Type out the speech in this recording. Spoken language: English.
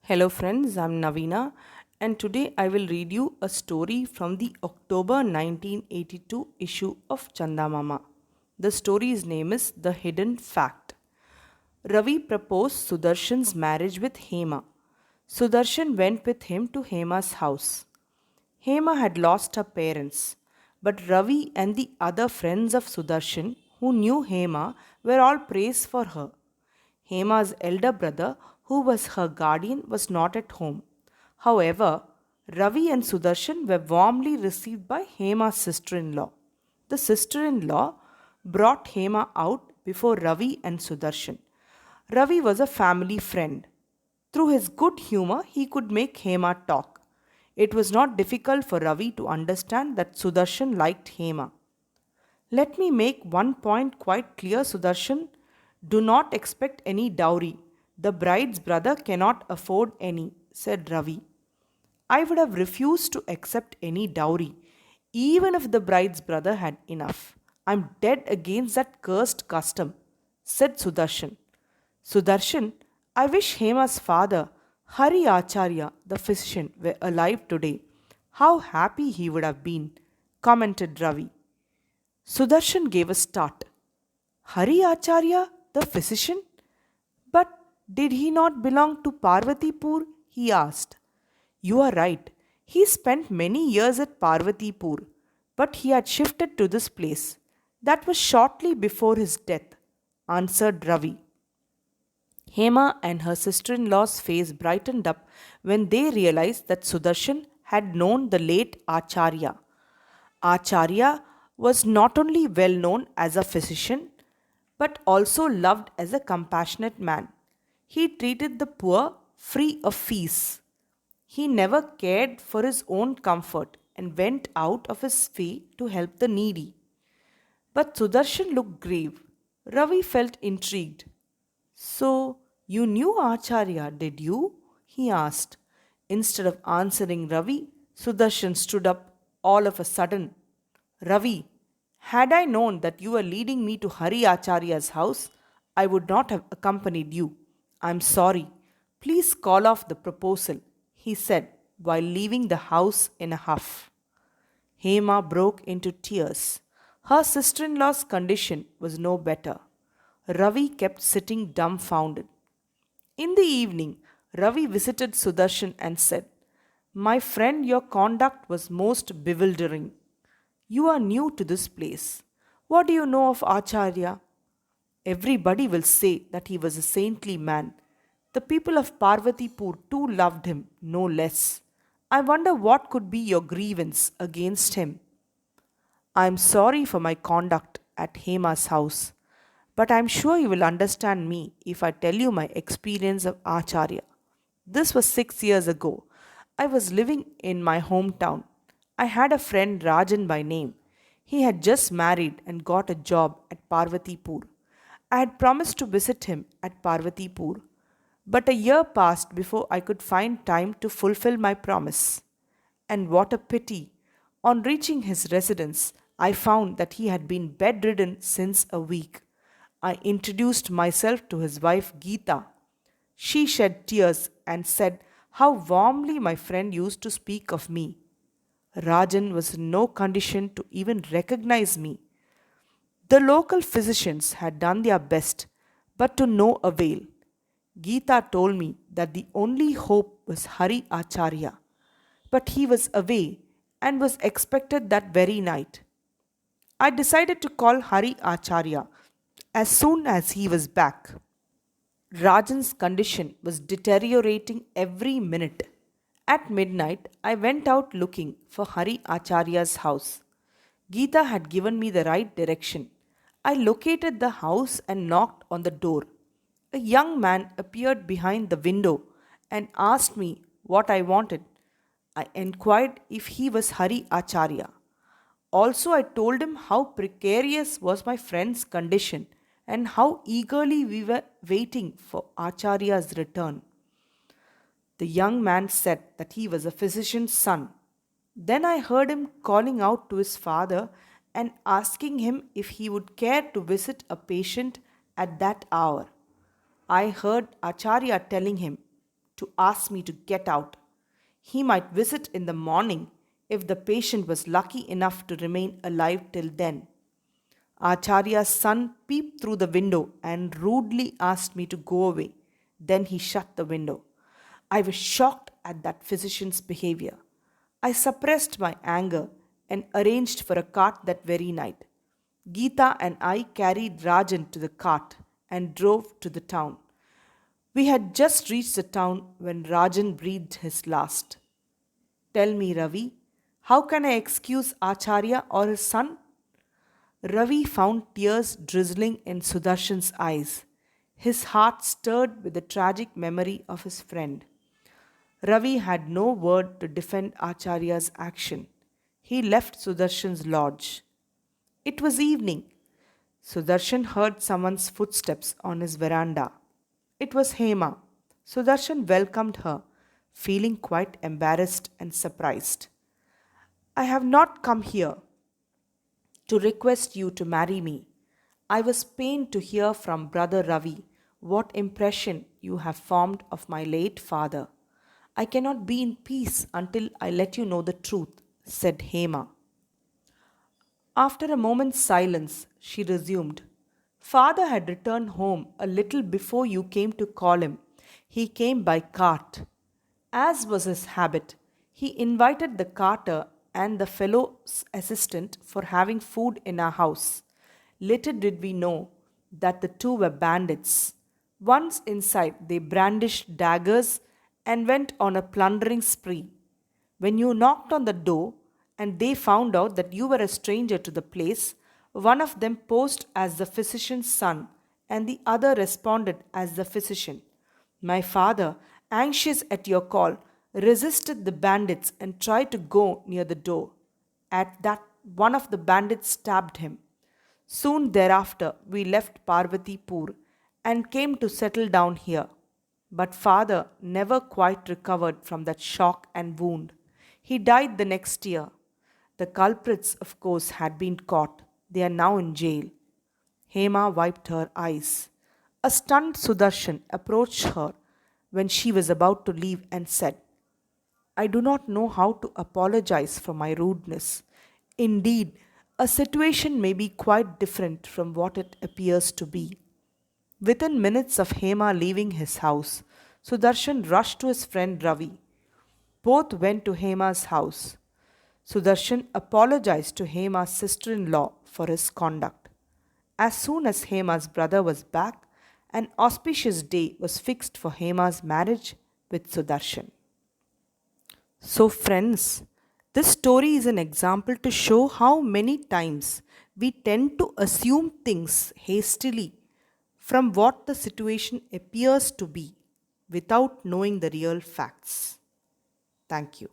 Hello, friends, I'm Navina, and today I will read you a story from the October 1982 issue of Chandamama. The story's name is The Hidden Fact. Ravi proposed Sudarshan's marriage with Hema. Sudarshan went with him to Hema's house. Hema had lost her parents, but Ravi and the other friends of Sudarshan who knew Hema were all praised for her. Hema's elder brother, who was her guardian, was not at home. However, Ravi and Sudarshan were warmly received by Hema's sister in law. The sister in law brought Hema out before Ravi and Sudarshan. Ravi was a family friend. Through his good humor, he could make Hema talk. It was not difficult for Ravi to understand that Sudarshan liked Hema. Let me make one point quite clear, Sudarshan. Do not expect any dowry. The bride's brother cannot afford any, said Ravi. I would have refused to accept any dowry, even if the bride's brother had enough. I'm dead against that cursed custom, said Sudarshan. Sudarshan, I wish Hema's father, Hari Acharya, the physician, were alive today. How happy he would have been, commented Ravi. Sudarshan gave a start. Hari Acharya, the physician? But did he not belong to Parvatipur? He asked. You are right. He spent many years at Parvatipur, but he had shifted to this place. That was shortly before his death, answered Ravi. Hema and her sister in law's face brightened up when they realized that Sudarshan had known the late Acharya. Acharya was not only well known as a physician, but also loved as a compassionate man. He treated the poor free of fees. He never cared for his own comfort and went out of his way to help the needy. But Sudarshan looked grave. Ravi felt intrigued. So, you knew Acharya, did you? He asked. Instead of answering Ravi, Sudarshan stood up all of a sudden. Ravi, had I known that you were leading me to Hari Acharya's house, I would not have accompanied you. I am sorry. Please call off the proposal, he said while leaving the house in a huff. Hema broke into tears. Her sister in law's condition was no better. Ravi kept sitting dumbfounded. In the evening, Ravi visited Sudarshan and said, My friend, your conduct was most bewildering. You are new to this place. What do you know of Acharya? Everybody will say that he was a saintly man. The people of Parvatipur too loved him, no less. I wonder what could be your grievance against him. I am sorry for my conduct at Hema's house, but I am sure you will understand me if I tell you my experience of Acharya. This was 6 years ago. I was living in my hometown. I had a friend Rajan by name. He had just married and got a job at Parvatipur. I had promised to visit him at Parvatipur, but a year passed before I could find time to fulfill my promise. And what a pity! On reaching his residence, I found that he had been bedridden since a week. I introduced myself to his wife Geeta. She shed tears and said how warmly my friend used to speak of me. Rajan was in no condition to even recognize me. The local physicians had done their best, but to no avail. Geeta told me that the only hope was Hari Acharya, but he was away and was expected that very night. I decided to call Hari Acharya as soon as he was back. Rajan's condition was deteriorating every minute. At midnight, I went out looking for Hari Acharya's house. Geeta had given me the right direction. I located the house and knocked on the door. A young man appeared behind the window and asked me what I wanted. I inquired if he was Hari Acharya. Also, I told him how precarious was my friend's condition and how eagerly we were waiting for Acharya's return. The young man said that he was a physician's son. Then I heard him calling out to his father and asking him if he would care to visit a patient at that hour. I heard Acharya telling him, to ask me to get out. He might visit in the morning if the patient was lucky enough to remain alive till then. Acharya's son peeped through the window and rudely asked me to go away. Then he shut the window. I was shocked at that physician's behavior. I suppressed my anger and arranged for a cart that very night. Geeta and I carried Rajan to the cart and drove to the town. We had just reached the town when Rajan breathed his last. Tell me, Ravi, how can I excuse Acharya or his son? Ravi found tears drizzling in Sudarshan's eyes. His heart stirred with the tragic memory of his friend. Ravi had no word to defend Acharya's action. He left Sudarshan's lodge. It was evening. Sudarshan heard someone's footsteps on his veranda. It was Hema. Sudarshan welcomed her, feeling quite embarrassed and surprised. I have not come here to request you to marry me. I was pained to hear from Brother Ravi what impression you have formed of my late father. I cannot be in peace until I let you know the truth, said Hema. After a moment's silence, she resumed. Father had returned home a little before you came to call him. He came by cart. As was his habit, he invited the carter and the fellow's assistant for having food in our house. Little did we know that the two were bandits. Once inside, they brandished daggers and went on a plundering spree. When you knocked on the door and they found out that you were a stranger to the place, one of them posed as the physician's son and the other responded as the physician. My father, anxious at your call, resisted the bandits and tried to go near the door. At that, one of the bandits stabbed him. Soon thereafter, we left Parvatipur and came to settle down here. But father never quite recovered from that shock and wound. He died the next year. The culprits, of course, had been caught. They are now in jail. Hema wiped her eyes. A stunned Sudarshan approached her when she was about to leave and said, I do not know how to apologize for my rudeness. Indeed, a situation may be quite different from what it appears to be. Within minutes of Hema leaving his house, Sudarshan rushed to his friend Ravi. Both went to Hema's house. Sudarshan apologized to Hema's sister in law for his conduct. As soon as Hema's brother was back, an auspicious day was fixed for Hema's marriage with Sudarshan. So, friends, this story is an example to show how many times we tend to assume things hastily from what the situation appears to be without knowing the real facts. Thank you.